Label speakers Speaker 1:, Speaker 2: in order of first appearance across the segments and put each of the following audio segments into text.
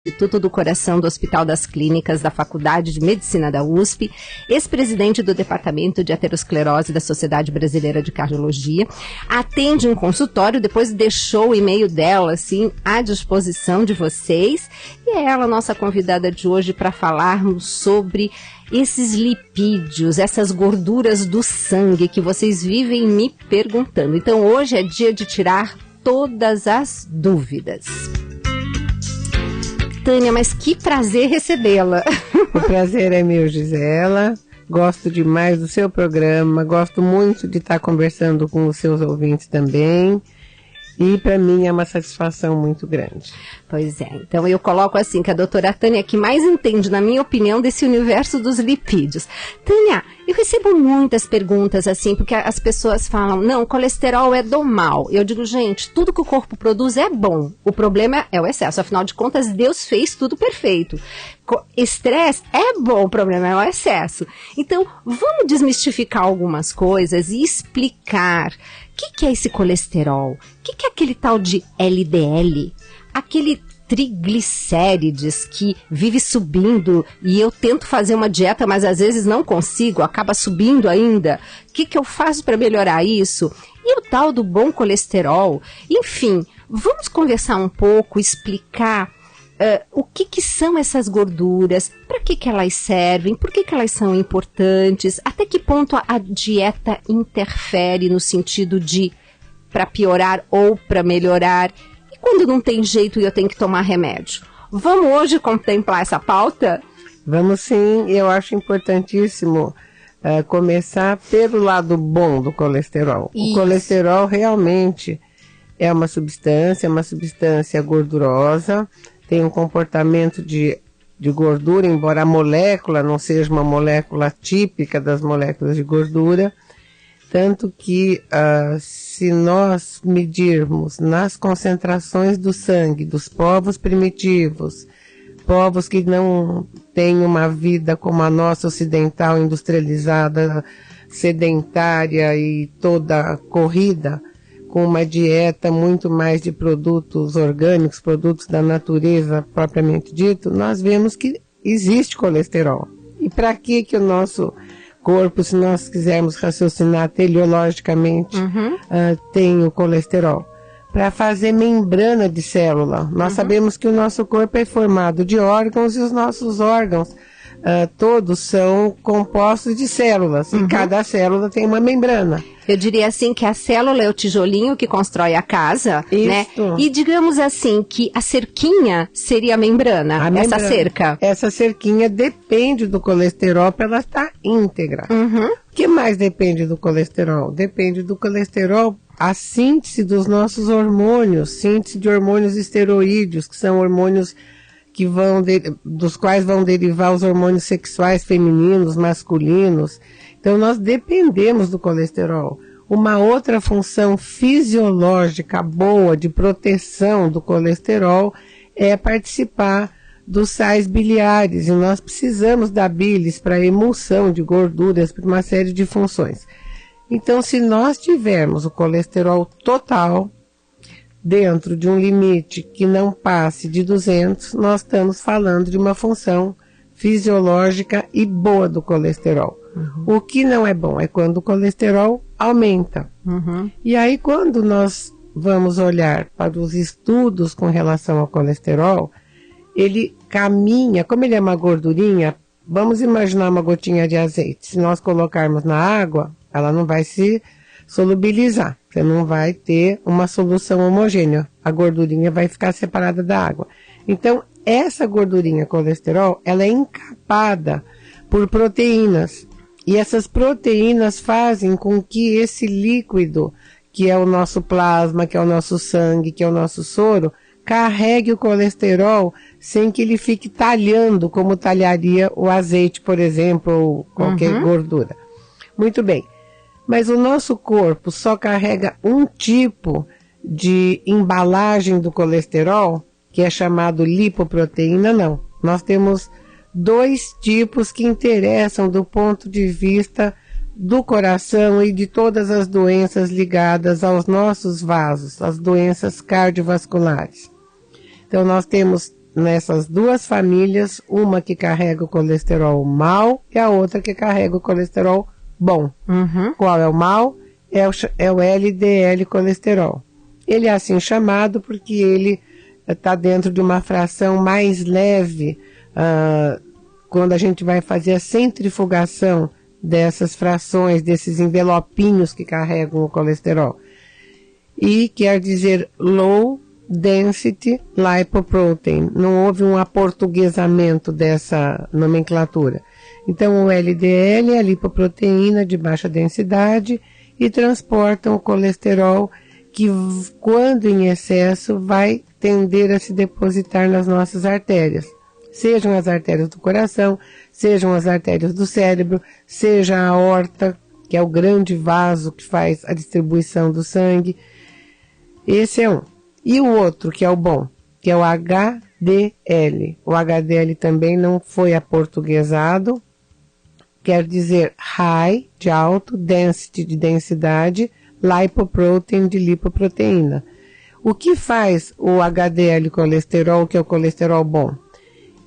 Speaker 1: Instituto do Coração do Hospital das Clínicas da Faculdade de Medicina da USP, ex-presidente do Departamento de Aterosclerose da Sociedade Brasileira de Cardiologia, atende um consultório, depois deixou o e-mail dela, assim, à disposição de vocês, e é ela nossa convidada de hoje para falarmos sobre esses lipídios, essas gorduras do sangue que vocês vivem me perguntando. Então hoje é dia de tirar todas as dúvidas. Tânia, mas que prazer recebê-la.
Speaker 2: O prazer é meu, Gisela. Gosto demais do seu programa, gosto muito de estar conversando com os seus ouvintes também. E para mim é uma satisfação muito grande.
Speaker 1: Pois é, então eu coloco assim, que a doutora Tânia que mais entende, na minha opinião, desse universo dos lipídios. Tânia, eu recebo muitas perguntas assim, porque as pessoas falam, não, colesterol é do mal. Eu digo, gente, tudo que o corpo produz é bom, o problema é o excesso, afinal de contas Deus fez tudo perfeito. Estresse é bom, o problema é o excesso. Então, vamos desmistificar algumas coisas e explicar o que é esse colesterol? O que é aquele tal de LDL? Aquele triglicérides que vive subindo e eu tento fazer uma dieta, mas às vezes não consigo, acaba subindo ainda. O que eu faço para melhorar isso? E o tal do bom colesterol? Enfim, vamos conversar um pouco, explicar o que são essas gorduras, para que elas servem, por que elas são importantes, até que ponto a dieta interfere no sentido de para piorar ou para melhorar, e quando não tem jeito e eu tenho que tomar remédio. Vamos hoje contemplar essa pauta?
Speaker 2: Vamos sim, eu acho importantíssimo começar pelo lado bom do colesterol. Isso. O colesterol realmente é uma substância gordurosa, tem um comportamento de gordura, embora a molécula não seja uma molécula típica das moléculas de gordura, tanto que se nós medirmos nas concentrações do sangue dos povos primitivos, povos que não têm uma vida como a nossa ocidental, industrializada, sedentária e toda corrida, com uma dieta muito mais de produtos orgânicos, produtos da natureza propriamente dito, nós vemos que existe colesterol. E para que o nosso corpo, se nós quisermos raciocinar teleologicamente, tem o colesterol? Para fazer membrana de célula. Nós sabemos que o nosso corpo é formado de órgãos e os nossos órgãos todos são compostos de células. E cada célula tem uma membrana.
Speaker 1: Eu diria assim que a célula é o tijolinho que constrói a casa,
Speaker 2: isso,
Speaker 1: né? E digamos assim que a cerquinha seria a membrana, essa cerca.
Speaker 2: Essa cerquinha depende do colesterol para ela estar íntegra. O que mais depende do colesterol? Depende do colesterol a síntese dos nossos hormônios, síntese de hormônios esteroídeos, que são hormônios que dos quais vão derivar os hormônios sexuais femininos, masculinos. Então nós dependemos do colesterol. Uma outra função fisiológica boa de proteção do colesterol é participar dos sais biliares. E nós precisamos da bilis para emulsão de gorduras, para uma série de funções. Então se nós tivermos o colesterol total dentro de um limite que não passe de 200, nós estamos falando de uma função fisiológica e boa do colesterol. O que não é bom é quando o colesterol aumenta. E aí, quando nós vamos olhar para os estudos com relação ao colesterol, ele caminha, como ele é uma gordurinha, vamos imaginar uma gotinha de azeite. Se nós colocarmos na água, ela não vai se solubilizar. Você não vai ter uma solução homogênea. A gordurinha vai ficar separada da água. Então, essa gordurinha colesterol, ela é encapada por proteínas. E essas proteínas fazem com que esse líquido, que é o nosso plasma, que é o nosso sangue, que é o nosso soro, carregue o colesterol sem que ele fique talhando, como talharia o azeite, por exemplo, ou qualquer gordura. Muito bem. Mas o nosso corpo só carrega um tipo de embalagem do colesterol, que é chamado lipoproteína, não. Nós temos 2 tipos que interessam do ponto de vista do coração e de todas as doenças ligadas aos nossos vasos, as doenças cardiovasculares. Então nós temos nessas duas famílias, uma que carrega o colesterol mau e a outra que carrega o colesterol bom. Qual é o mau? É o LDL colesterol. Ele é assim chamado porque ele está dentro de uma fração mais leve quando a gente vai fazer a centrifugação dessas frações, desses envelopinhos que carregam o colesterol. E quer dizer low density lipoprotein. Não houve um aportuguesamento dessa nomenclatura. Então o LDL é a lipoproteína de baixa densidade e transportam o colesterol que, quando em excesso, vai tender a se depositar nas nossas artérias. Sejam as artérias do coração, sejam as artérias do cérebro, seja a aorta, que é o grande vaso que faz a distribuição do sangue. Esse é um. E o outro, que é o bom, que é o HDL. O HDL também não foi aportuguesado, quer dizer high, de alto, density, de densidade, lipoprotein, de lipoproteína. O que faz o HDL colesterol, que é o colesterol bom?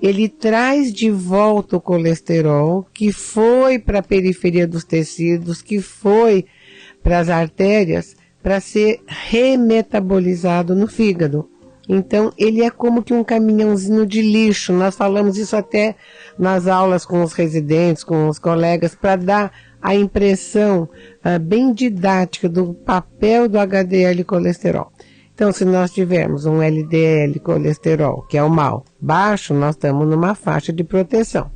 Speaker 2: Ele traz de volta o colesterol que foi para a periferia dos tecidos, que foi para as artérias, para ser remetabolizado no fígado. Então, ele é como que um caminhãozinho de lixo. Nós falamos isso até nas aulas com os residentes, com os colegas, para dar a impressão bem didática do papel do HDL colesterol. Então, se nós tivermos um LDL colesterol, que é o mal, baixo, nós estamos numa faixa de proteção.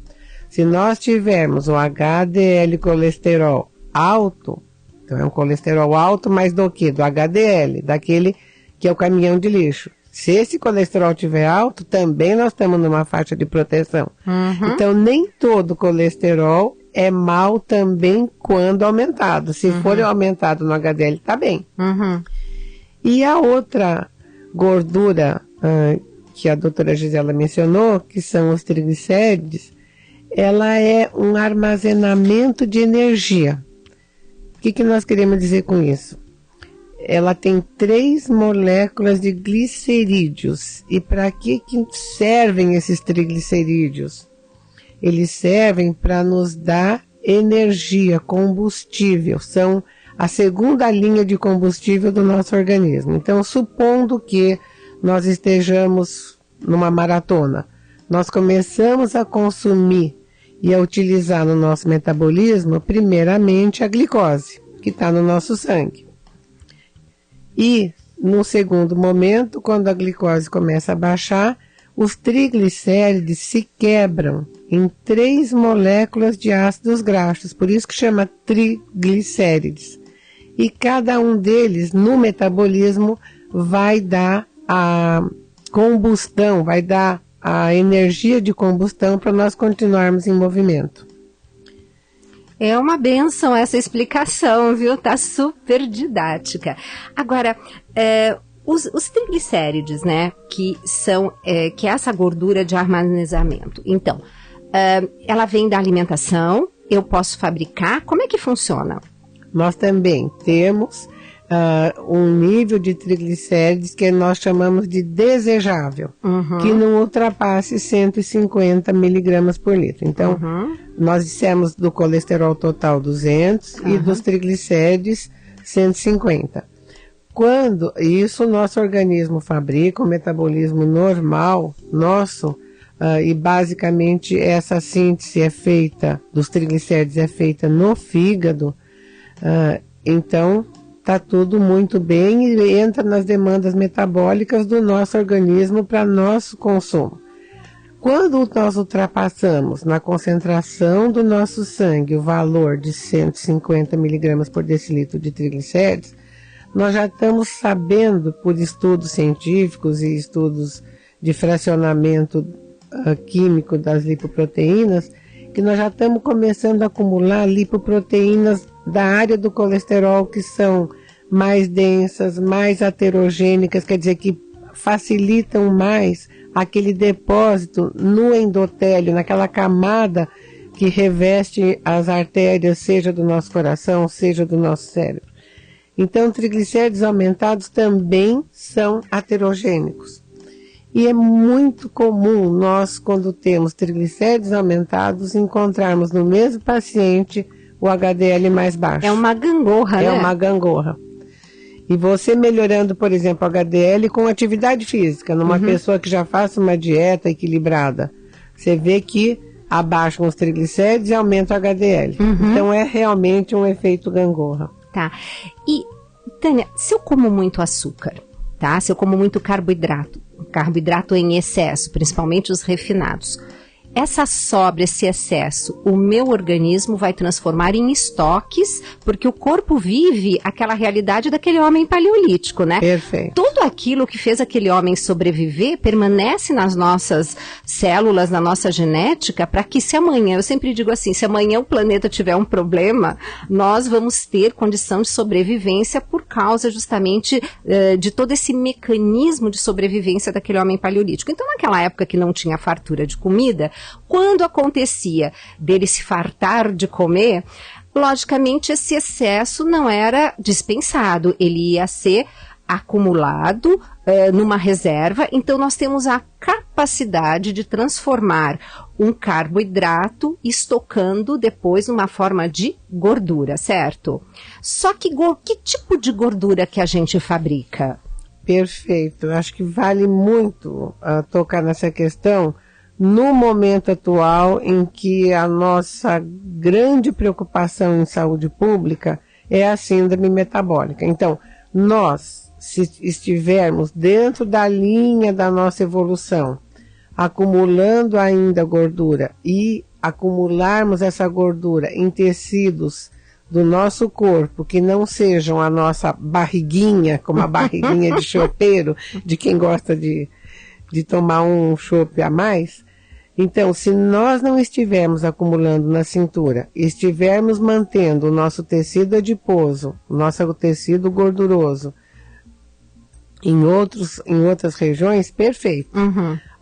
Speaker 2: Se nós tivermos um HDL colesterol alto, então é um colesterol alto, mas do quê? Do HDL, daquele que é o caminhão de lixo. Se esse colesterol estiver alto, também nós estamos numa faixa de proteção. Então, nem todo colesterol é mal também quando aumentado. Se for aumentado no HDL, está bem. E a outra gordura que a doutora Gisela mencionou, que são os triglicérides, ela é um armazenamento de energia. O que nós queremos dizer com isso? Ela tem 3 moléculas de glicerídeos. E para que servem esses triglicerídeos? Eles servem para nos dar energia, combustível. São a segunda linha de combustível do nosso organismo. Então, supondo que nós estejamos numa maratona, nós começamos a consumir e a utilizar no nosso metabolismo, primeiramente, a glicose, que está no nosso sangue. E, no segundo momento, quando a glicose começa a baixar, os triglicérides se quebram em 3 moléculas de ácidos graxos, por isso que chama triglicérides. E cada um deles, no metabolismo, vai dar a combustão, vai dar a energia de combustão para nós continuarmos em movimento.
Speaker 1: É uma bênção essa explicação, viu? Tá super didática. Agora, os triglicérides, né, que é essa gordura de armazenamento. Então, ela vem da alimentação, eu posso fabricar, como é que funciona?
Speaker 2: Nós também temos um nível de triglicérides que nós chamamos de desejável, que não ultrapasse 150 miligramas por litro. Então, nós dissemos do colesterol total 200 e dos triglicérides 150. Quando isso o nosso organismo fabrica, o metabolismo normal nosso, e basicamente essa síntese é feita, dos triglicérides é feita no fígado, então está tudo muito bem e entra nas demandas metabólicas do nosso organismo para nosso consumo. Quando nós ultrapassamos na concentração do nosso sangue o valor de 150 miligramas por decilitro de triglicérides, nós já estamos sabendo, por estudos científicos e estudos de fracionamento químico das lipoproteínas, que nós já estamos começando a acumular lipoproteínas da área do colesterol que são mais densas, mais aterogênicas, quer dizer, que facilitam mais aquele depósito no endotélio, naquela camada que reveste as artérias, seja do nosso coração, seja do nosso cérebro. Então, triglicéridos aumentados também são aterogênicos. E é muito comum nós, quando temos triglicéridos aumentados, encontrarmos no mesmo paciente o HDL mais baixo.
Speaker 1: É uma gangorra, né?
Speaker 2: É uma gangorra. E você melhorando, por exemplo, o HDL com atividade física, numa pessoa que já faça uma dieta equilibrada, você vê que abaixam os triglicéridos e aumenta o HDL. Então é realmente um efeito gangorra.
Speaker 1: Tá. E, Tânia, se eu como muito açúcar, tá? Se eu como muito carboidrato em excesso, principalmente os refinados, essa sobra, esse excesso, o meu organismo vai transformar em estoques, porque o corpo vive aquela realidade daquele homem paleolítico, né?
Speaker 2: Perfeito.
Speaker 1: Tudo aquilo que fez aquele homem sobreviver permanece nas nossas células, na nossa genética, para que se amanhã, eu sempre digo assim, se amanhã o planeta tiver um problema, nós vamos ter condição de sobrevivência por causa justamente de todo esse mecanismo de sobrevivência daquele homem paleolítico. Então, naquela época que não tinha fartura de comida, quando acontecia dele se fartar de comer, logicamente esse excesso não era dispensado, ele ia ser acumulado numa reserva. Então nós temos a capacidade de transformar um carboidrato estocando depois numa forma de gordura, certo? Só que que tipo de gordura que a gente fabrica?
Speaker 2: Perfeito, acho que vale muito tocar nessa questão no momento atual em que a nossa grande preocupação em saúde pública é a síndrome metabólica. Então, nós, se estivermos dentro da linha da nossa evolução, acumulando ainda gordura e acumularmos essa gordura em tecidos do nosso corpo que não sejam a nossa barriguinha, como a barriguinha de chopeiro, de quem gosta de tomar um chope a mais. Então, se nós não estivermos acumulando na cintura, estivermos mantendo o nosso tecido adiposo, o nosso tecido gorduroso em outras regiões, perfeito.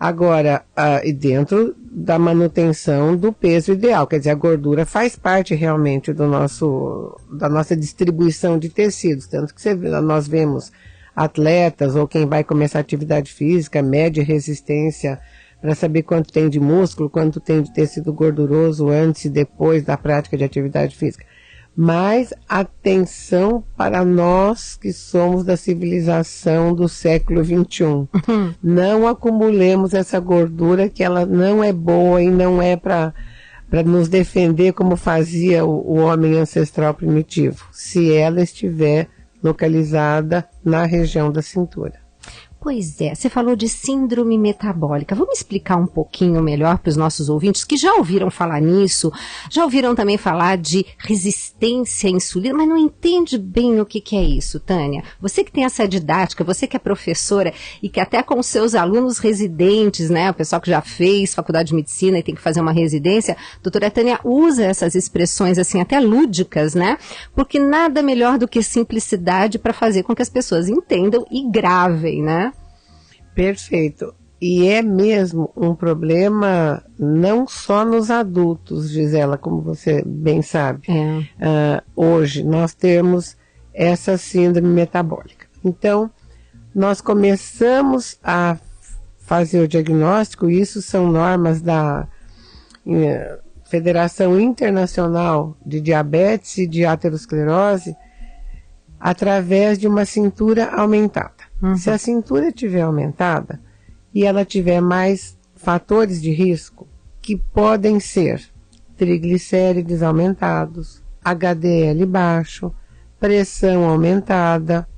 Speaker 2: Agora, e dentro da manutenção do peso ideal, quer dizer, a gordura faz parte realmente da nossa distribuição de tecidos, tanto que nós vemos atletas ou quem vai começar atividade física, mede resistência para saber quanto tem de músculo, quanto tem de tecido gorduroso antes e depois da prática de atividade física. Mas atenção para nós que somos da civilização do século XXI. Não acumulemos essa gordura que ela não é boa e não é para nos defender como fazia o homem ancestral primitivo, se ela estiver localizada na região da cintura.
Speaker 1: Pois é, você falou de síndrome metabólica. Vamos explicar um pouquinho melhor para os nossos ouvintes que já ouviram falar nisso, já ouviram também falar de resistência à insulina, mas não entende bem o que é isso, Tânia. Você que tem essa didática, você que é professora e que até com os seus alunos residentes, né, o pessoal que já fez faculdade de medicina e tem que fazer uma residência, a doutora Tânia usa essas expressões assim até lúdicas, né, porque nada melhor do que simplicidade para fazer com que as pessoas entendam e gravem, né?
Speaker 2: Perfeito. E é mesmo um problema não só nos adultos, Gisela, como você bem sabe. Hoje nós temos essa síndrome metabólica. Então, nós começamos a fazer o diagnóstico, isso são normas da Federação Internacional de Diabetes e de Aterosclerose, através de uma cintura aumentada. Se a cintura estiver aumentada e ela tiver mais fatores de risco, que podem ser triglicéridos aumentados, HDL baixo, pressão aumentada,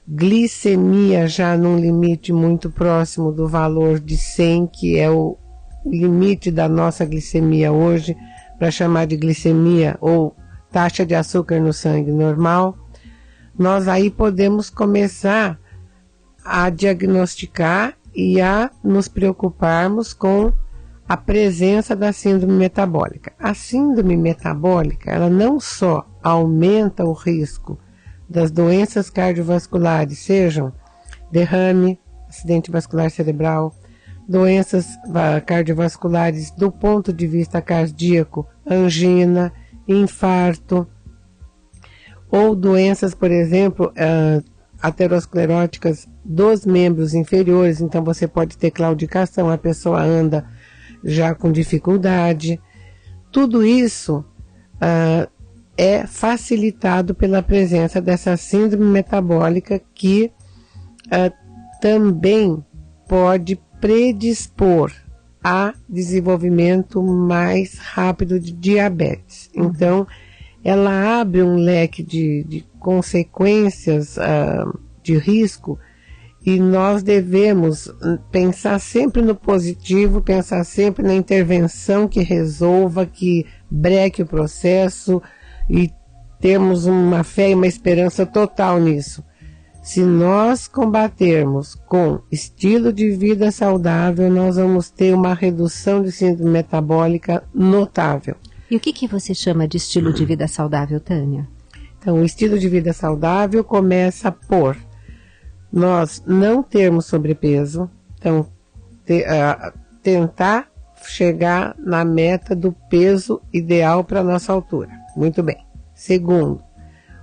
Speaker 2: glicemia já num limite muito próximo do valor de 100, que é o limite da nossa glicemia hoje, para chamar de glicemia ou taxa de açúcar no sangue normal, nós aí podemos começar a diagnosticar e a nos preocuparmos com a presença da síndrome metabólica. A síndrome metabólica, ela não só aumenta o risco das doenças cardiovasculares, sejam derrame, acidente vascular cerebral, doenças cardiovasculares do ponto de vista cardíaco, angina, infarto, ou doenças, por exemplo, ateroscleróticas dos membros inferiores, então você pode ter claudicação, a pessoa anda já com dificuldade. Tudo isso é facilitado pela presença dessa síndrome metabólica que também pode predispor a desenvolvimento mais rápido de diabetes. Então, ela abre um leque de consequências de risco e nós devemos pensar sempre no positivo, pensar sempre na intervenção que resolva, que breque o processo e temos uma fé e uma esperança total nisso. Se nós combatermos com estilo de vida saudável, nós vamos ter uma redução de síndrome metabólica notável.
Speaker 1: E o que você chama de estilo de vida saudável, Tânia?
Speaker 2: Então, o estilo de vida saudável começa por nós não termos sobrepeso, então tentar chegar na meta do peso ideal para a nossa altura. Muito bem. Segundo,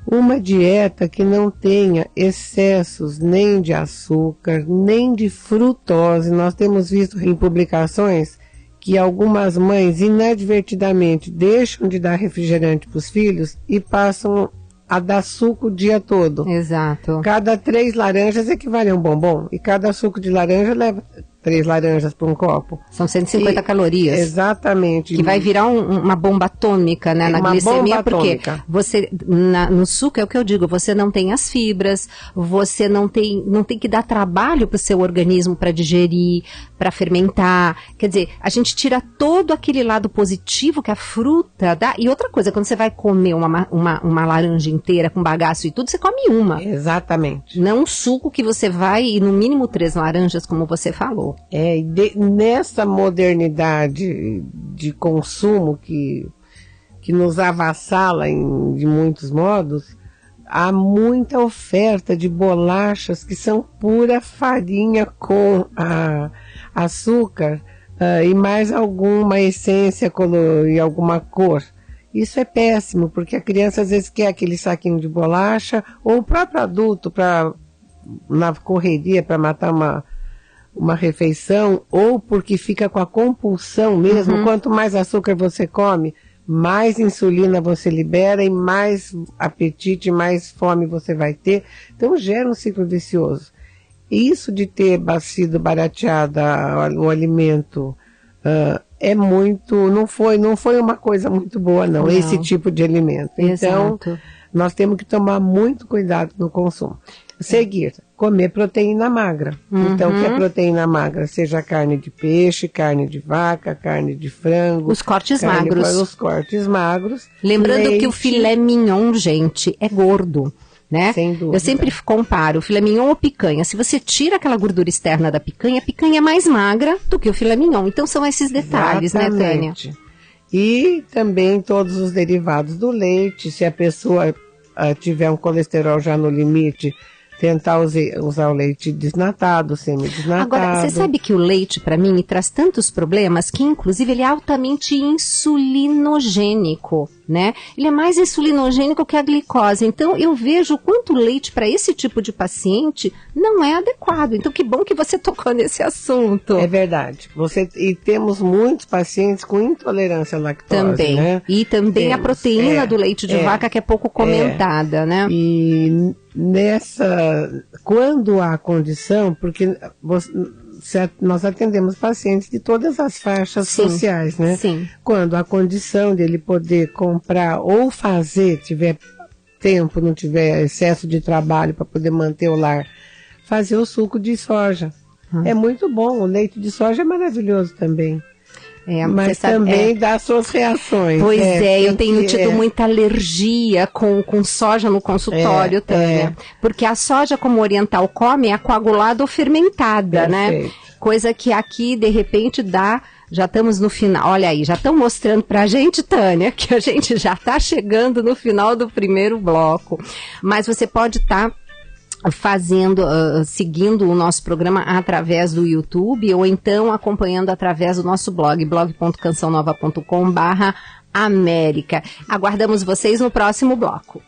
Speaker 2: uma dieta que não tenha excessos nem de açúcar, nem de frutose. Nós temos visto em publicações que algumas mães inadvertidamente deixam de dar refrigerante para os filhos e passam a dar suco o dia todo.
Speaker 1: Exato.
Speaker 2: Cada 3 laranjas equivale a um bombom e cada suco de laranja leva 3 laranjas para um copo.
Speaker 1: São 150 calorias.
Speaker 2: Exatamente.
Speaker 1: Que vai virar uma bomba atômica, né, na glicemia, porque você, no suco é o que eu digo, você não tem as fibras, você não tem que dar trabalho para o seu organismo para digerir, para fermentar. Quer dizer, a gente tira todo aquele lado positivo que a fruta dá. E outra coisa, quando você vai comer uma laranja inteira com bagaço e tudo, você come uma.
Speaker 2: Exatamente.
Speaker 1: Não um suco que você vai e no mínimo 3 laranjas, como você falou.
Speaker 2: Nessa modernidade de consumo que nos avassala de muitos modos, há muita oferta de bolachas que são pura farinha com açúcar e mais alguma essência e alguma cor. Isso é péssimo, porque a criança às vezes quer aquele saquinho de bolacha, ou o próprio adulto na correria para matar uma refeição, ou porque fica com a compulsão mesmo. Uhum. Quanto mais açúcar você come, mais insulina você libera e mais apetite, mais fome você vai ter. Então gera um ciclo vicioso. Isso de ter sido barateada o alimento não foi uma coisa muito boa não, esse tipo de alimento. Exato. Então nós temos que tomar muito cuidado no consumo. Seguir, comer proteína magra. Uhum. Então, que é proteína magra? Seja carne de peixe, carne de vaca, carne de frango.
Speaker 1: Os cortes magros.
Speaker 2: Os cortes magros.
Speaker 1: Lembrando que o filé mignon, gente, é gordo, né?
Speaker 2: Sem dúvida.
Speaker 1: Eu sempre comparo o filé mignon ou picanha. Se você tira aquela gordura externa da picanha, a picanha é mais magra do que o filé mignon. Então, são esses detalhes,
Speaker 2: exatamente,
Speaker 1: né, Tânia?
Speaker 2: E também todos os derivados do leite. Se a pessoa tiver um colesterol já no limite, tentar usar o leite desnatado, semidesnatado.
Speaker 1: Agora, você sabe que o leite, para mim, me traz tantos problemas que, inclusive, ele é altamente insulinogênico, né? Ele é mais insulinogênico que a glicose. Então, eu vejo o quanto o leite para esse tipo de paciente não é adequado. Então, que bom que você tocou nesse assunto.
Speaker 2: É verdade. E temos muitos pacientes com intolerância à lactose,
Speaker 1: também, né? E também a proteína do leite de vaca, que é pouco comentada, né?
Speaker 2: E quando há condição, porque nós atendemos pacientes de todas as faixas sociais, né?
Speaker 1: Sim.
Speaker 2: Quando há condição de ele poder comprar ou tiver tempo, não tiver excesso de trabalho para poder manter o lar, fazer o suco de soja. É muito bom, o leite de soja é maravilhoso também. Mas também dá suas reações.
Speaker 1: Pois eu tenho tido muita alergia com soja no consultório, Tânia. Porque a soja, como o oriental come, é coagulada ou fermentada, né? Coisa que aqui, de repente, já estamos no final. Olha aí, já estão mostrando pra gente, Tânia, que a gente já está chegando no final do primeiro bloco. Mas você pode estar seguindo o nosso programa através do YouTube ou então acompanhando através do nosso blog, blog.cançãonova.com/América. Aguardamos vocês no próximo bloco.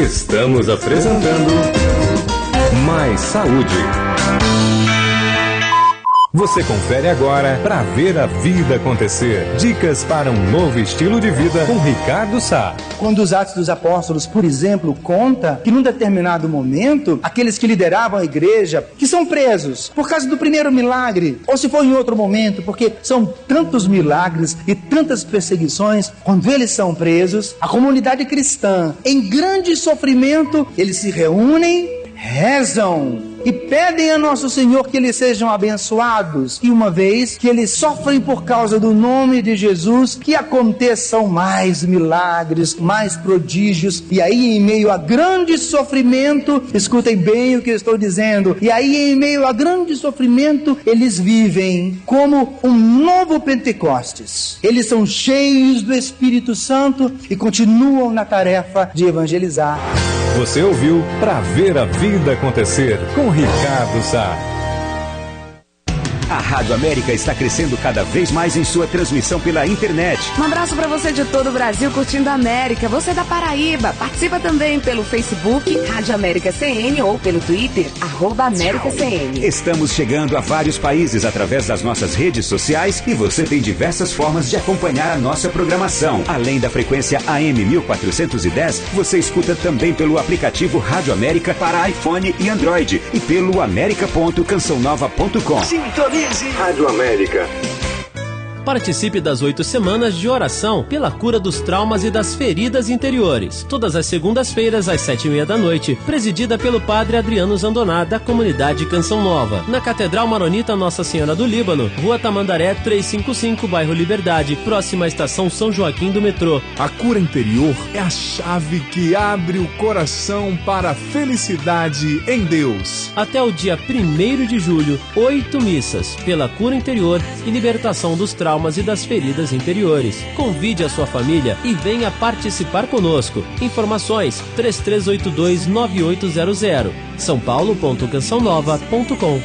Speaker 3: Estamos apresentando Mais Saúde. Você confere agora para ver a vida acontecer. Dicas para um novo estilo de vida com Ricardo Sá.
Speaker 4: Quando os Atos dos Apóstolos, por exemplo, conta que num determinado momento, aqueles que lideravam a igreja, que são presos por causa do primeiro milagre, ou se for em outro momento, porque são tantos milagres e tantas perseguições, quando eles são presos, a comunidade cristã, em grande sofrimento, eles se reúnem, rezam e pedem a Nosso Senhor que eles sejam abençoados. E uma vez que eles sofrem por causa do nome de Jesus, que aconteçam mais milagres, mais prodígios. E aí, em meio a grande sofrimento, escutem bem o que eu estou dizendo, e aí, em meio a grande sofrimento, eles vivem como um novo Pentecostes. Eles são cheios do Espírito Santo e continuam na tarefa de evangelizar.
Speaker 3: Você ouviu Pra Ver a Vida Acontecer com Ricardo Sá.
Speaker 5: A Rádio América está crescendo cada vez mais em sua transmissão pela internet.
Speaker 6: Um abraço para você de todo o Brasil curtindo a América. Você da Paraíba, participa também pelo Facebook Rádio América CN ou pelo Twitter @AméricaCN.
Speaker 5: Estamos chegando a vários países através das nossas redes sociais e você tem diversas formas de acompanhar a nossa programação. Além da frequência AM 1410, você escuta também pelo aplicativo Rádio América para iPhone e Android e pelo america.cançãonova.com.
Speaker 3: Rádio América.
Speaker 7: Participe das 8 semanas de oração pela cura dos traumas e das feridas interiores. Todas as segundas-feiras, às 7h30 da noite, presidida pelo padre Adriano Zandoná, da comunidade Canção Nova. Na Catedral Maronita Nossa Senhora do Líbano, Rua Tamandaré 355, bairro Liberdade, próxima à estação São Joaquim do metrô.
Speaker 8: A cura interior é a chave que abre o coração para a felicidade em Deus.
Speaker 7: Até o dia 1º de julho, 8 missas pela cura interior e libertação dos traumas e das feridas interiores. Convide a sua família e venha participar conosco. Informações 3382-9800 sãopaulo.cançãonova.com.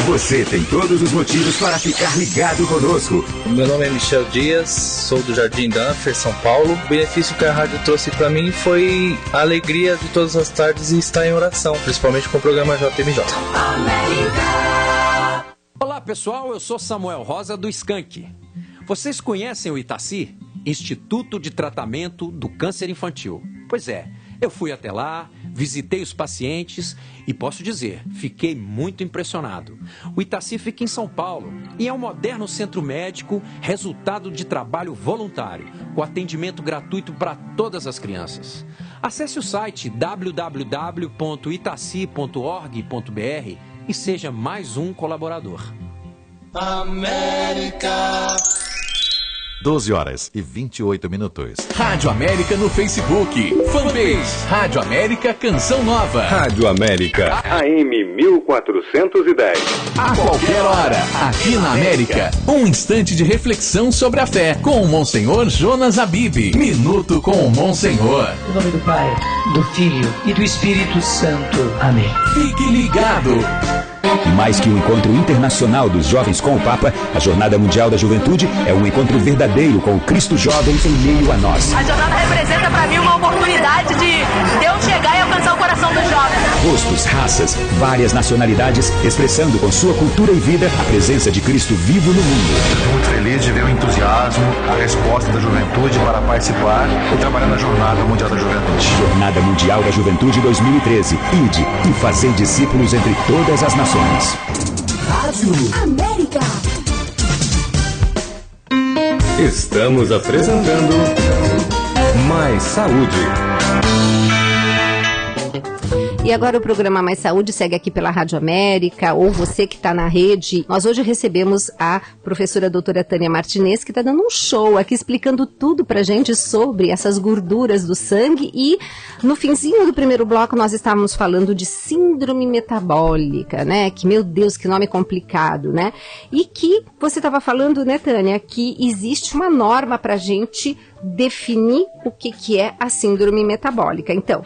Speaker 5: Você tem todos os motivos para ficar ligado conosco.
Speaker 9: Meu nome é Michel Dias, sou do Jardim Danfer, São Paulo. O benefício que a rádio trouxe para mim foi a alegria de todas as tardes e estar em oração, principalmente com o programa JMJ.
Speaker 10: Olá pessoal, eu sou Samuel Rosa do Skank. Vocês conhecem o Itaci? Instituto de Tratamento do Câncer Infantil. Pois é, eu fui até lá, visitei os pacientes e posso dizer, fiquei muito impressionado. O Itaci fica em São Paulo e é um moderno centro médico, resultado de trabalho voluntário, com atendimento gratuito para todas as crianças. Acesse o site www.itaci.org.br e seja mais um colaborador.
Speaker 11: América.
Speaker 12: 12h28.
Speaker 13: Rádio América no Facebook. Fanpage Rádio América Canção Nova.
Speaker 3: Rádio América AM 1410.
Speaker 13: A qualquer hora, aqui na América, um instante de reflexão sobre a fé com o Monsenhor Jonas Habib. Minuto com o Monsenhor.
Speaker 14: Em nome do Pai, do Filho e do Espírito Santo. Amém.
Speaker 13: Fique ligado.
Speaker 5: Mais que um encontro internacional dos jovens com o Papa, a Jornada Mundial da Juventude é um encontro verdadeiro com o Cristo jovem em meio a nós.
Speaker 15: A jornada representa para mim uma oportunidade de eu chegar e alcançar o coração dos jovens.
Speaker 5: Rostos, raças, várias nacionalidades, expressando com sua cultura e vida a presença de Cristo vivo no mundo.
Speaker 16: Estou muito feliz de ver o entusiasmo, a resposta da juventude para participar e trabalhar na Jornada Mundial da Juventude.
Speaker 5: Jornada Mundial da Juventude 2013. Ide e fazei discípulos entre todas as nações.
Speaker 11: Rádio América.
Speaker 3: Estamos apresentando Mais Saúde.
Speaker 1: E agora o programa Mais Saúde segue aqui pela Rádio América, ou você que está na rede. Nós hoje recebemos a professora doutora Tânia Martinez, que está dando um show aqui, explicando tudo pra gente sobre essas gorduras do sangue. E no finzinho do primeiro bloco nós estávamos falando de síndrome metabólica, né? Que, meu Deus, que nome complicado, né? E que você estava falando, né, Tânia, que existe uma norma pra gente definir o que é a síndrome metabólica. Então,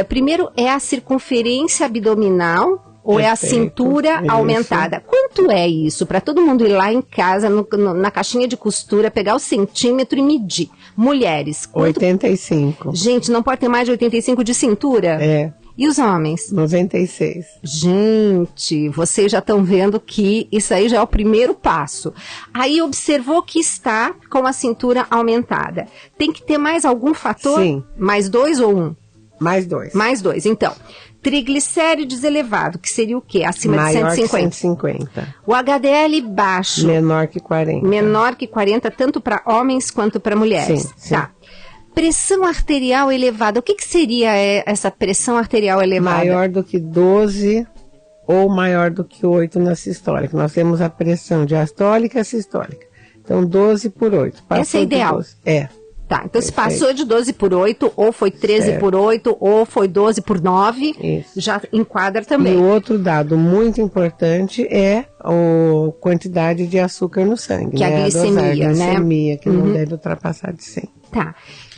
Speaker 1: primeiro é a circunferência abdominal Ou é a cintura aumentada? Quanto é isso? Para todo mundo ir lá em casa, na caixinha de costura, pegar o centímetro e medir. Mulheres.
Speaker 2: 85.
Speaker 1: Gente, não pode ter mais de 85 de cintura?
Speaker 2: É.
Speaker 1: E os homens?
Speaker 2: 96.
Speaker 1: Gente, vocês já estão vendo que isso aí já é o primeiro passo. Aí observou que está com a cintura aumentada. Tem que ter mais algum fator?
Speaker 2: Sim.
Speaker 1: Mais 2 ou 1?
Speaker 2: Mais 2.
Speaker 1: Mais 2, então. Triglicérides elevado, que seria o quê? Acima de 150.
Speaker 2: Maior que 150.
Speaker 1: O HDL baixo.
Speaker 2: Menor que 40.
Speaker 1: Menor que 40, tanto para homens quanto para mulheres.
Speaker 2: Sim.
Speaker 1: Tá. Pressão arterial elevada. O que seria essa pressão arterial elevada?
Speaker 2: Maior do que 12 ou maior do que 8 na sistólica. Nós temos a pressão diastólica e sistólica. Então, 12 por 8.
Speaker 1: Essa é ideal?
Speaker 2: É.
Speaker 1: Tá, então se passou de 12 por 8, ou foi 13 por 8, ou foi 12 por 9,
Speaker 2: isso.
Speaker 1: Já enquadra também.
Speaker 2: E o outro dado muito importante é a quantidade de açúcar no sangue.
Speaker 1: Que é a glicemia,
Speaker 2: a glicemia, que não
Speaker 1: Uhum.
Speaker 2: deve ultrapassar de 100.
Speaker 1: Tá.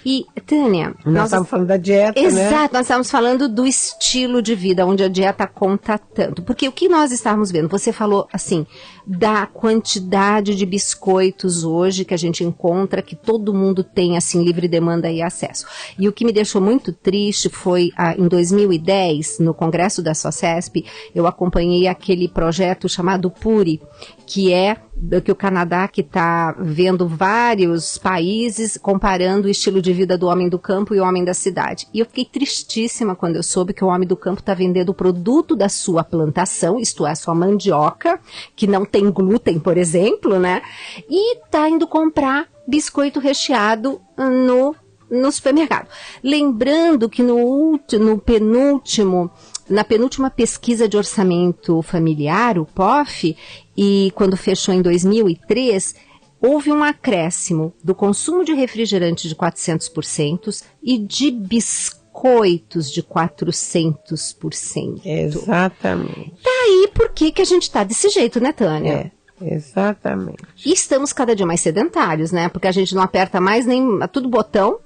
Speaker 1: E, Tânia...
Speaker 2: Nós estamos falando da dieta,
Speaker 1: Exato,
Speaker 2: né?
Speaker 1: Exato, nós estamos falando do estilo de vida, onde a dieta conta tanto. Porque o que nós estávamos vendo, você falou, assim, da quantidade de biscoitos hoje que a gente encontra, que todo mundo tem, assim, livre demanda e acesso. E o que me deixou muito triste foi, em 2010, no Congresso da SOCESP, eu acompanhei aquele projeto chamado PURI, que é que o Canadá que está vendo vários países comparando o estilo de vida do homem do campo e o homem da cidade. E eu fiquei tristíssima quando eu soube que o homem do campo está vendendo o produto da sua plantação, isto é, a sua mandioca, que não tem glúten, por exemplo, né? E está indo comprar biscoito recheado no supermercado. Lembrando que na penúltima pesquisa de orçamento familiar, o POF, e quando fechou em 2003, houve um acréscimo do consumo de refrigerante de 400% e de biscoitos de 400%.
Speaker 2: Exatamente.
Speaker 1: Daí por que a gente está desse jeito, né, Tânia?
Speaker 2: Exatamente.
Speaker 1: E estamos cada dia mais sedentários, né? Porque a gente não aperta mais nem tudo botão.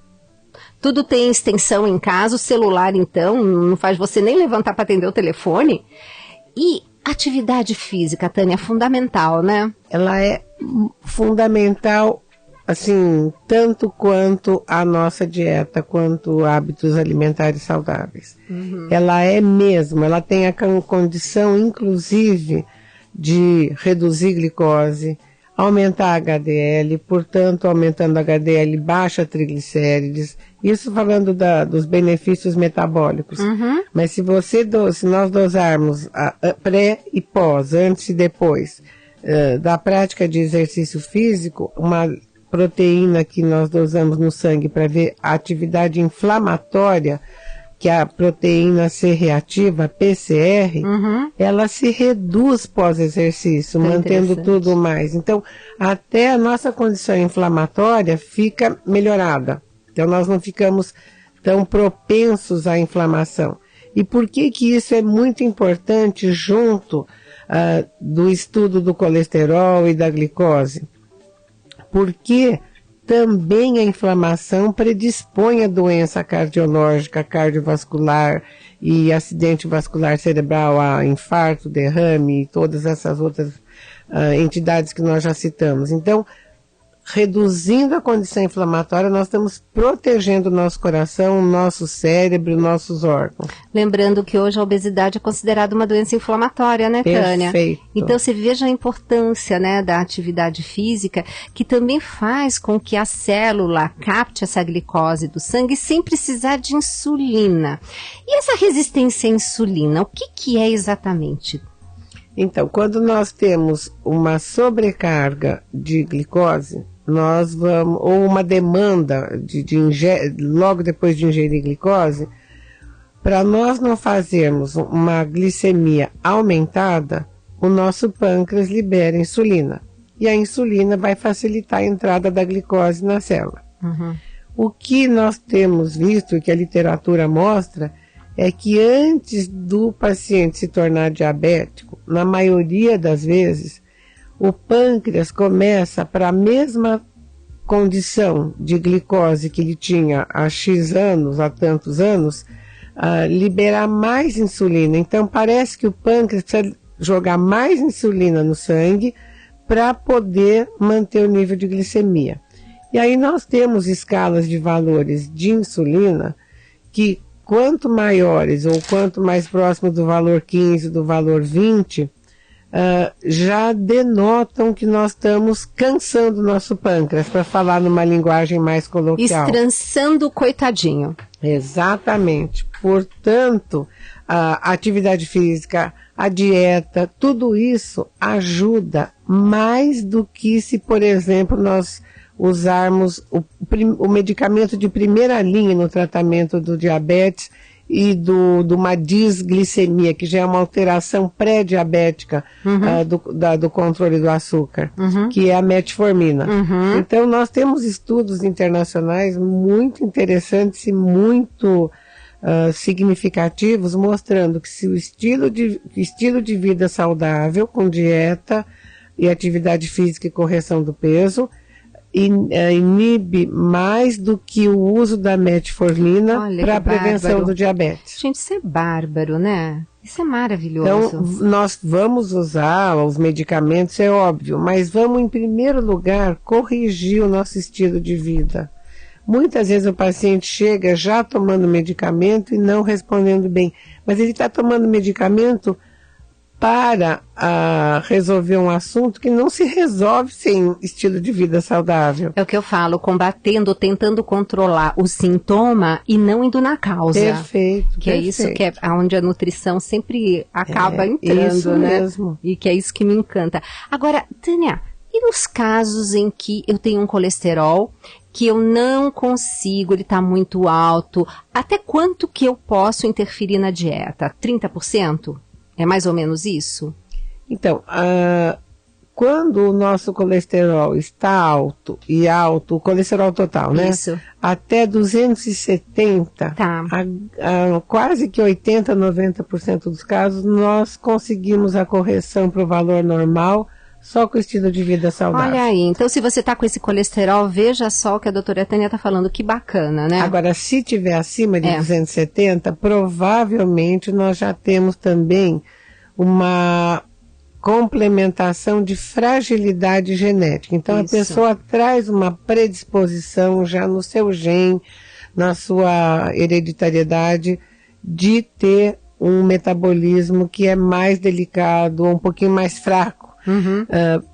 Speaker 1: Tudo tem extensão em casa, o celular, então, não faz você nem levantar para atender o telefone. E atividade física, Tânia, é fundamental, né?
Speaker 2: Ela é fundamental, assim, tanto quanto a nossa dieta, quanto hábitos alimentares saudáveis.
Speaker 1: Uhum.
Speaker 2: Ela é mesmo, ela tem a condição, inclusive, de reduzir glicose, aumentar a HDL, portanto, aumentando a HDL, baixa triglicérides, isso falando dos benefícios metabólicos.
Speaker 1: Uhum.
Speaker 2: Mas se nós dosarmos a pré e pós, antes e depois, da prática de exercício físico, uma proteína que nós dosamos no sangue para ver a atividade inflamatória, que é a proteína C reativa, PCR, ela se reduz pós-exercício, mantendo tudo mais. Então, até a nossa condição inflamatória fica melhorada. Então, nós não ficamos tão propensos à inflamação. E por que isso é muito importante junto do estudo do colesterol e da glicose? Porque também a inflamação predispõe a doença cardiológica, cardiovascular e acidente vascular cerebral, a infarto, derrame e todas essas outras entidades que nós já citamos. Então, reduzindo a condição inflamatória, nós estamos protegendo o nosso coração, o nosso cérebro, nossos órgãos.
Speaker 1: Lembrando que hoje a obesidade é considerada uma doença inflamatória, né, Tânia?
Speaker 2: Perfeito.
Speaker 1: Então você veja a importância, né, da atividade física, que também faz com que a célula capte essa glicose do sangue sem precisar de insulina. E essa resistência à insulina, o que é exatamente?
Speaker 2: Então, quando nós temos uma sobrecarga de glicose, nós vamos, ou uma demanda logo depois de ingerir glicose, para nós não fazermos uma glicemia aumentada, o nosso pâncreas libera insulina. E a insulina vai facilitar a entrada da glicose na célula.
Speaker 1: Uhum.
Speaker 2: O que nós temos visto, e que a literatura mostra, é que antes do paciente se tornar diabético, na maioria das vezes, o pâncreas começa para a mesma condição de glicose que ele tinha há X anos, há tantos anos, liberar mais insulina. Então parece que o pâncreas precisa jogar mais insulina no sangue para poder manter o nível de glicemia. E aí nós temos escalas de valores de insulina que quanto maiores ou quanto mais próximo do valor 15, do valor 20, já denotam que nós estamos cansando o nosso pâncreas, para falar numa linguagem mais coloquial.
Speaker 1: Estrançando o coitadinho.
Speaker 2: Exatamente. Portanto, a atividade física, a dieta, tudo isso ajuda mais do que se, por exemplo, nós usarmos o medicamento de primeira linha no tratamento do diabetes e de uma disglicemia, que já é uma alteração pré-diabética do controle do açúcar, que é a metformina. Então, nós temos estudos internacionais muito interessantes e muito significativos, mostrando que se o estilo de vida saudável, com dieta e atividade física e correção do peso, inibe mais do que o uso da metformina para a prevenção do diabetes.
Speaker 1: Gente, isso é bárbaro, né? Isso é maravilhoso.
Speaker 2: Então, nós vamos usar os medicamentos, é óbvio, mas vamos, em primeiro lugar, corrigir o nosso estilo de vida. Muitas vezes o paciente chega já tomando medicamento e não respondendo bem, mas ele está tomando medicamento para resolver um assunto que não se resolve sem estilo de vida saudável.
Speaker 1: É o que eu falo, combatendo, tentando controlar o sintoma e não indo na causa.
Speaker 2: Perfeito.
Speaker 1: Que é isso que é onde a nutrição sempre acaba entrando,
Speaker 2: isso
Speaker 1: né?
Speaker 2: Mesmo.
Speaker 1: E que é isso que me encanta. Agora, Tânia, e nos casos em que eu tenho um colesterol que eu não consigo, ele está muito alto, até quanto que eu posso interferir na dieta? 30%? É mais ou menos isso?
Speaker 2: Então, quando o nosso colesterol está alto, o colesterol total, né?
Speaker 1: Isso.
Speaker 2: Até 270, quase que 80%, 90% dos casos, nós conseguimos a correção para o valor normal, só com o estilo de vida saudável.
Speaker 1: Olha aí, então se você está com esse colesterol, veja só o que a doutora Tânia está falando, que bacana, né?
Speaker 2: Agora, se tiver acima de 270, provavelmente nós já temos também uma complementação de fragilidade genética. Então, a pessoa traz uma predisposição já no seu gene, na sua hereditariedade, de ter um metabolismo que é mais delicado, um pouquinho mais fraco.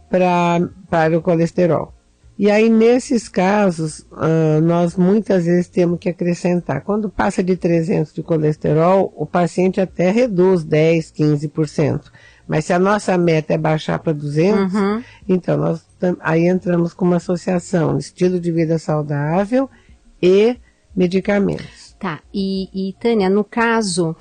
Speaker 2: Para o colesterol. E aí, nesses casos, nós muitas vezes temos que acrescentar. Quando passa de 300 de colesterol, o paciente até reduz 10%, 15%. Mas se a nossa meta é baixar para 200, então nós aí entramos com uma associação, estilo de vida saudável e medicamentos.
Speaker 1: Tá, e Tânia, no caso...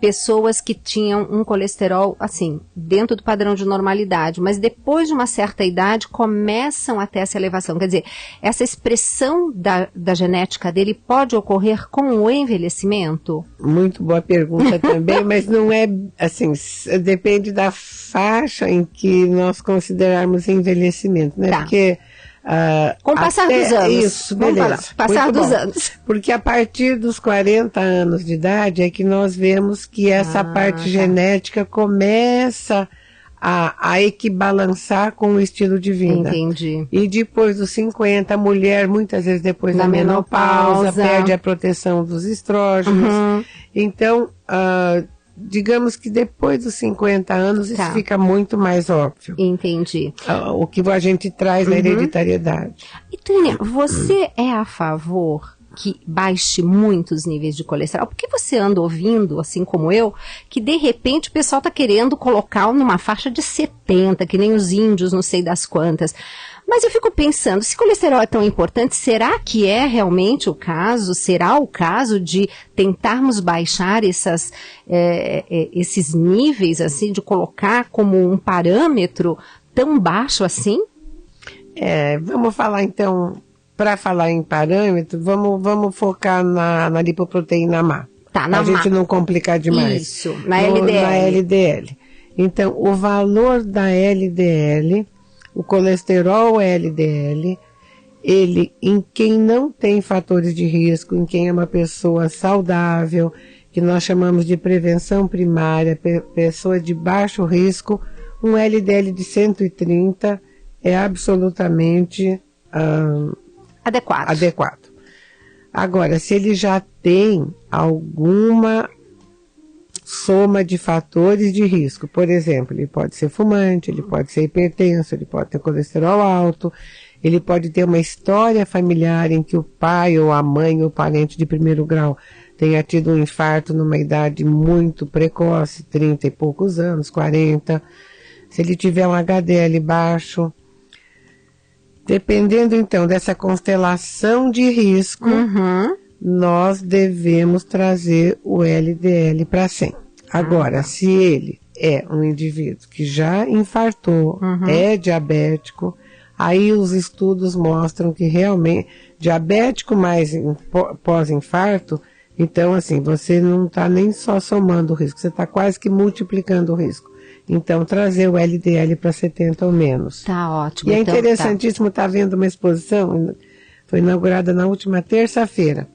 Speaker 1: pessoas que tinham um colesterol, assim, dentro do padrão de normalidade, mas depois de uma certa idade começam a ter essa elevação. Quer dizer, essa expressão da genética dele pode ocorrer com o envelhecimento?
Speaker 2: Muito boa pergunta também, mas não é, assim, depende da faixa em que nós considerarmos envelhecimento, né?
Speaker 1: Tá.
Speaker 2: Porque...
Speaker 1: com o passar dos anos.
Speaker 2: Isso, beleza.
Speaker 1: Passar dos anos.
Speaker 2: Porque a partir dos 40 anos de idade é que nós vemos que essa parte genética começa a equibalançar com o estilo de vida.
Speaker 1: Entendi.
Speaker 2: E depois dos 50, a mulher, muitas vezes depois da menopausa, perde a proteção dos estrógenos. Então, digamos que depois dos 50 anos isso fica muito mais óbvio.
Speaker 1: Entendi.
Speaker 2: O que a gente traz na hereditariedade.
Speaker 1: E Tânia, você é a favor que baixe muito os níveis de colesterol? Porque você anda ouvindo, assim como eu, que de repente o pessoal está querendo colocar numa faixa de 70, que nem os índios, não sei das quantas. Mas eu fico pensando, se colesterol é tão importante, será que é realmente o caso? Será o caso de tentarmos baixar esses níveis, assim, de colocar como um parâmetro tão baixo assim?
Speaker 2: Vamos falar então, para falar em parâmetro, vamos focar na lipoproteína má.
Speaker 1: Tá, na
Speaker 2: má. A gente não complicar demais.
Speaker 1: Isso, na LDL.
Speaker 2: Na LDL. Então, o valor da LDL... O colesterol LDL, ele, em quem não tem fatores de risco, em quem é uma pessoa saudável, que nós chamamos de prevenção primária, pessoa de baixo risco, um LDL de 130 é absolutamente adequado. Agora, se ele já tem alguma soma de fatores de risco, por exemplo, ele pode ser fumante, ele pode ser hipertenso, ele pode ter colesterol alto, ele pode ter uma história familiar em que o pai ou a mãe ou parente de primeiro grau tenha tido um infarto numa idade muito precoce, 30 e poucos anos, 40, se ele tiver um HDL baixo. Dependendo, então, dessa constelação de risco, nós devemos trazer o LDL para 100. Agora, se ele é um indivíduo que já infartou, é diabético, aí os estudos mostram que realmente, diabético mais pós-infarto, então, assim, você não está nem só somando o risco, você está quase que multiplicando o risco. Então, trazer o LDL para 70 ou menos.
Speaker 1: Tá ótimo.
Speaker 2: E é interessantíssimo estar vendo uma exposição, foi inaugurada na última terça-feira,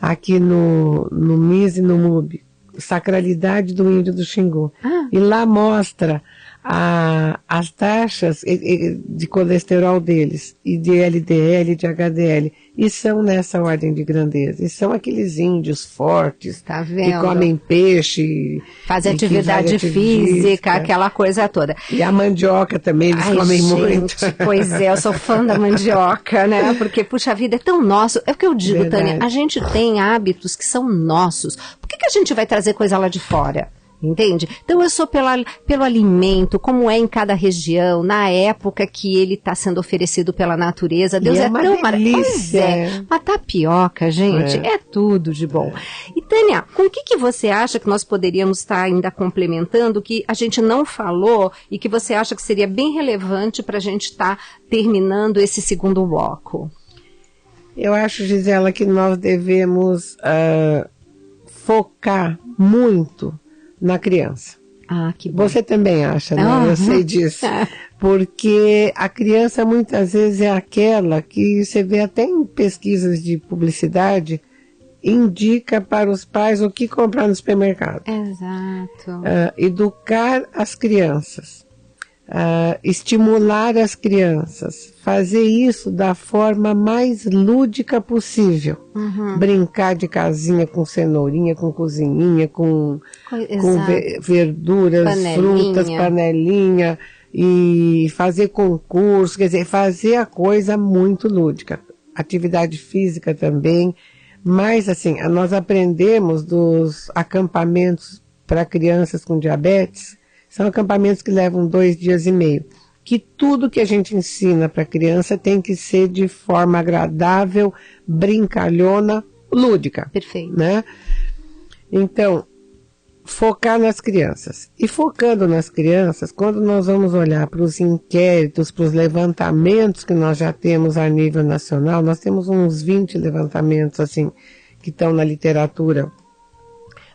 Speaker 2: aqui no MIS e no MUB, Sacralidade do Índio do Xingu. E lá mostra as taxas de colesterol deles, e de LDL, de HDL, e são nessa ordem de grandeza. E são aqueles índios fortes,
Speaker 1: tá vendo?
Speaker 2: Que comem peixe,
Speaker 1: fazem atividade física, aquela coisa toda.
Speaker 2: E a mandioca também, eles comem muito.
Speaker 1: Pois é, eu sou fã da mandioca, né? Porque, puxa vida, é tão nosso. É o que eu digo, Tânia, a gente tem hábitos que são nossos. Por que a gente vai trazer coisa lá de fora? Entende? Então eu sou pelo alimento, como é em cada região, na época que ele está sendo oferecido pela natureza. Deus é tão maravilhoso. Uma tapioca, gente, é tudo de bom. E Tânia, com o que você acha que nós poderíamos estar ainda complementando, que a gente não falou e que você acha que seria bem relevante para a gente estar terminando esse segundo bloco?
Speaker 2: Eu acho, Gisela, que nós devemos focar muito na criança.
Speaker 1: Que bom.
Speaker 2: Você também acha, né? Eu sei disso. Porque a criança muitas vezes é aquela que você vê até em pesquisas de publicidade, indica para os pais o que comprar no supermercado.
Speaker 1: Exato.
Speaker 2: Educar as crianças. Estimular as crianças, fazer isso da forma mais lúdica possível. Brincar de casinha com cenourinha, com cozinhinha, com verduras, frutas, panelinha, e fazer concurso, quer dizer, fazer a coisa muito lúdica. Atividade física também, mas assim, nós aprendemos dos acampamentos para crianças com diabetes. São acampamentos que levam 2 dias e meio. Que tudo que a gente ensina para a criança tem que ser de forma agradável, brincalhona, lúdica.
Speaker 1: Perfeito.
Speaker 2: Né? Então, focar nas crianças. E focando nas crianças, quando nós vamos olhar para os inquéritos, para os levantamentos que nós já temos a nível nacional, nós temos uns 20 levantamentos assim que estão na literatura.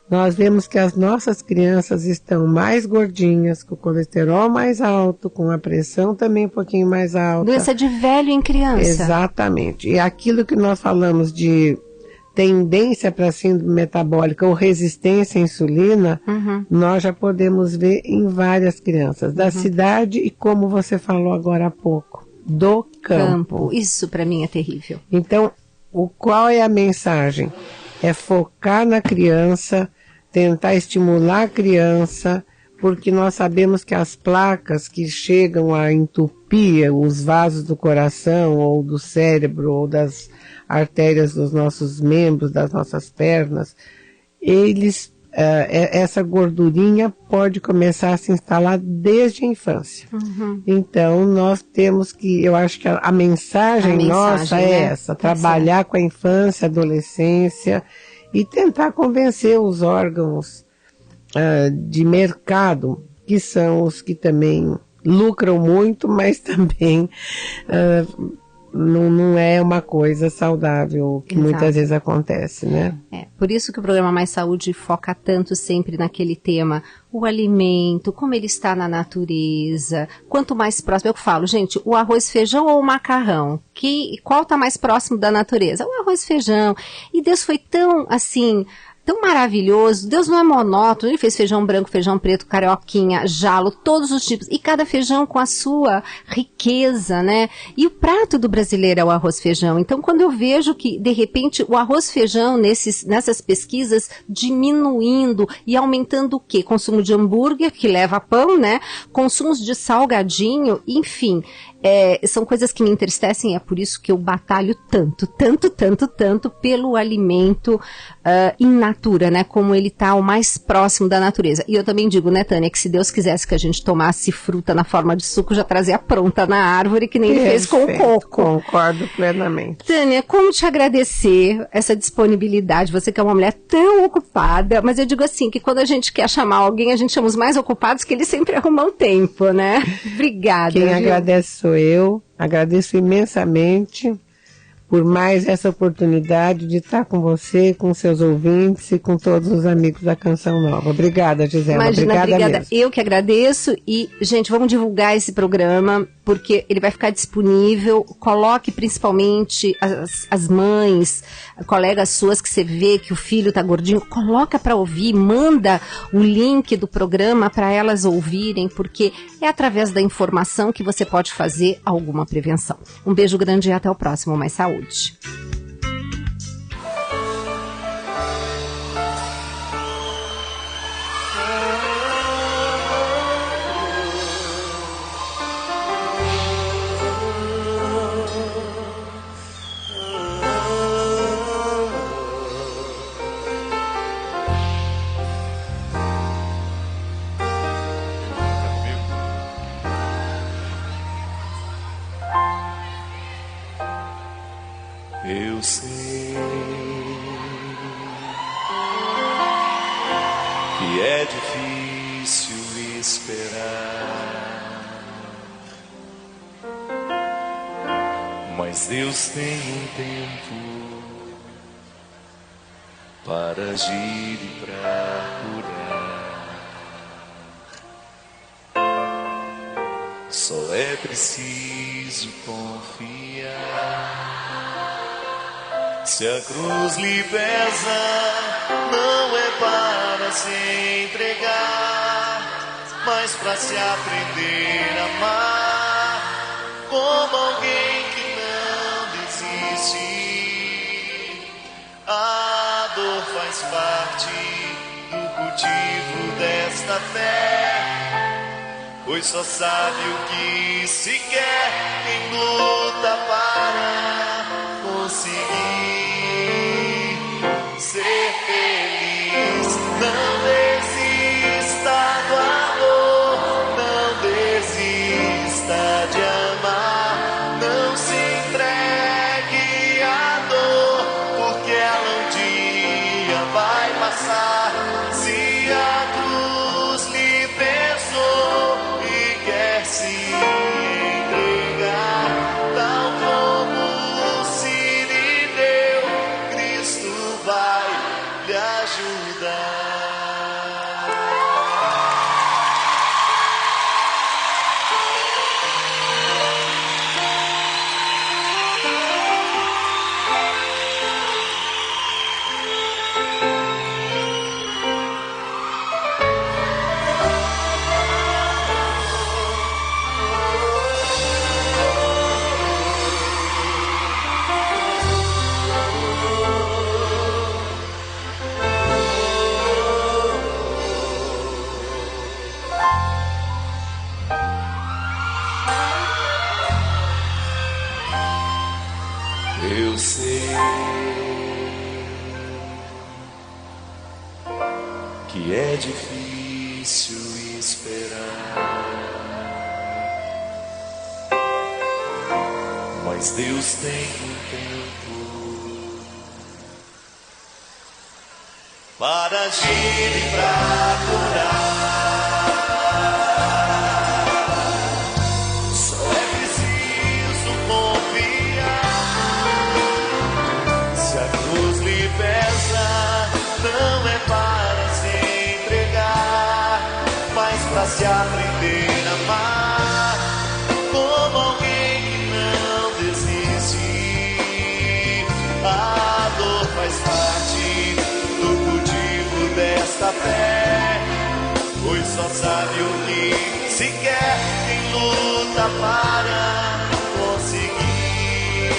Speaker 2: Nós vemos que as nossas crianças estão mais gordinhas, com o colesterol mais alto, com a pressão também um pouquinho mais alta.
Speaker 1: Doença de velho em criança.
Speaker 2: Exatamente. E aquilo que nós falamos de tendência para síndrome metabólica ou resistência à insulina, nós já podemos ver em várias crianças da cidade e, como você falou agora há pouco, do campo.
Speaker 1: Isso para mim é terrível.
Speaker 2: Então, qual é a mensagem? É focar na criança, tentar estimular a criança, porque nós sabemos que as placas que chegam a entupir os vasos do coração, ou do cérebro, ou das artérias dos nossos membros, das nossas pernas, essa gordurinha pode começar a se instalar desde a infância. Então, nós temos que, eu acho que a mensagem nossa é essa, trabalhar com a infância, adolescência, e tentar convencer os órgãos de mercado, que são os que também lucram muito, mas também não é uma coisa saudável que
Speaker 1: Exato.
Speaker 2: muitas vezes acontece, né?
Speaker 1: Por isso que o programa Mais Saúde foca tanto sempre naquele tema, o alimento, como ele está na natureza, quanto mais próximo, eu falo, gente, o arroz, feijão ou o macarrão, qual está mais próximo da natureza? O arroz, feijão, e Deus foi tão, assim, tão maravilhoso, Deus não é monótono, ele fez feijão branco, feijão preto, carioquinha, jalo, todos os tipos, e cada feijão com a sua riqueza, né? E o prato do brasileiro é o arroz feijão, então quando eu vejo que, de repente, o arroz feijão nessas pesquisas diminuindo e aumentando o quê? Consumo de hambúrguer, que leva pão, né? Consumos de salgadinho, enfim, são coisas que me entristecem, é por isso que eu batalho tanto pelo alimento in natura, né, como ele está o mais próximo da natureza. E eu também digo, né, Tânia, que se Deus quisesse que a gente tomasse fruta na forma de suco, já trazia pronta na árvore, que nem ele fez com o coco.
Speaker 2: Concordo plenamente.
Speaker 1: Tânia, como te agradecer essa disponibilidade, você que é uma mulher tão ocupada, mas eu digo assim, que quando a gente quer chamar alguém, a gente chama os mais ocupados, que eles sempre arrumam tempo, né? Obrigada.
Speaker 2: Quem agradece sou eu, agradeço imensamente por mais essa oportunidade de estar com você, com seus ouvintes e com todos os amigos da Canção Nova. Obrigada, Gisela.
Speaker 1: Imagina, obrigada.
Speaker 2: Mesmo.
Speaker 1: Eu que agradeço e, gente, vamos divulgar esse programa, porque ele vai ficar disponível. Coloque principalmente as mães, colegas suas que você vê que o filho tá gordinho, coloca para ouvir, manda o link do programa para elas ouvirem, porque é através da informação que você pode fazer alguma prevenção. Um beijo grande e até o próximo Mais Saúde.
Speaker 12: Eu sei que é difícil esperar, mas Deus tem um tempo para agir e para curar. Só é preciso confiar. Se a cruz lhe pesa, não é para se entregar, mas para se aprender a amar, como alguém que não desiste. A dor faz parte do cultivo desta fé, pois só sabe o que se quer quem luta para conseguir ser feliz. Não desista do amor, não desista de amar, não se entregue à dor, porque ela um dia vai passar. Se a cruz lhe pesou e quer se entregar, tal como se lhe deu, Cristo vai lhe ajudar. Eu sei que é difícil esperar, mas Deus tem um tempo para agir e para curar. Só é preciso confiar. pra se aprender a amar como alguém que não desiste. A dor faz parte do cultivo desta fé, pois só sabe o que se quer quem luta para conseguir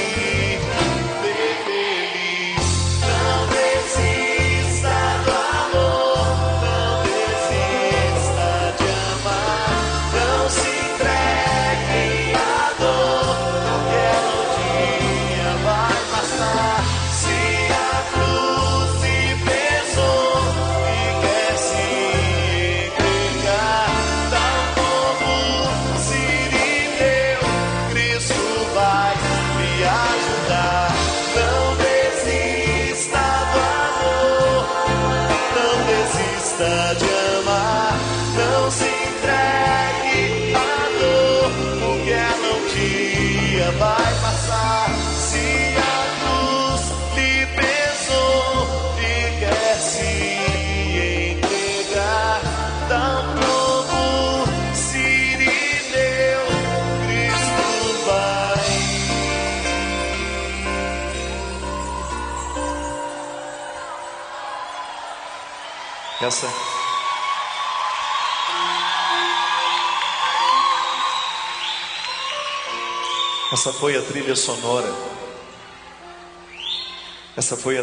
Speaker 12: ser feliz. Não desista do amor, não desista de amar, não se entregue à dor, porque um dia vai passar. Se a cruz se pesou e quer se entregar, dá um novo Sirineu, Cristo vai me ajudar. Não desista do amor, não desista de amar, não se entregue à dor, porque ela um dia vai passar. Se a cruz lhe pesou e quer se entregar, dá um novo Sirineu, Cristo vai.
Speaker 17: Essa foi a trilha sonora. Essa foi a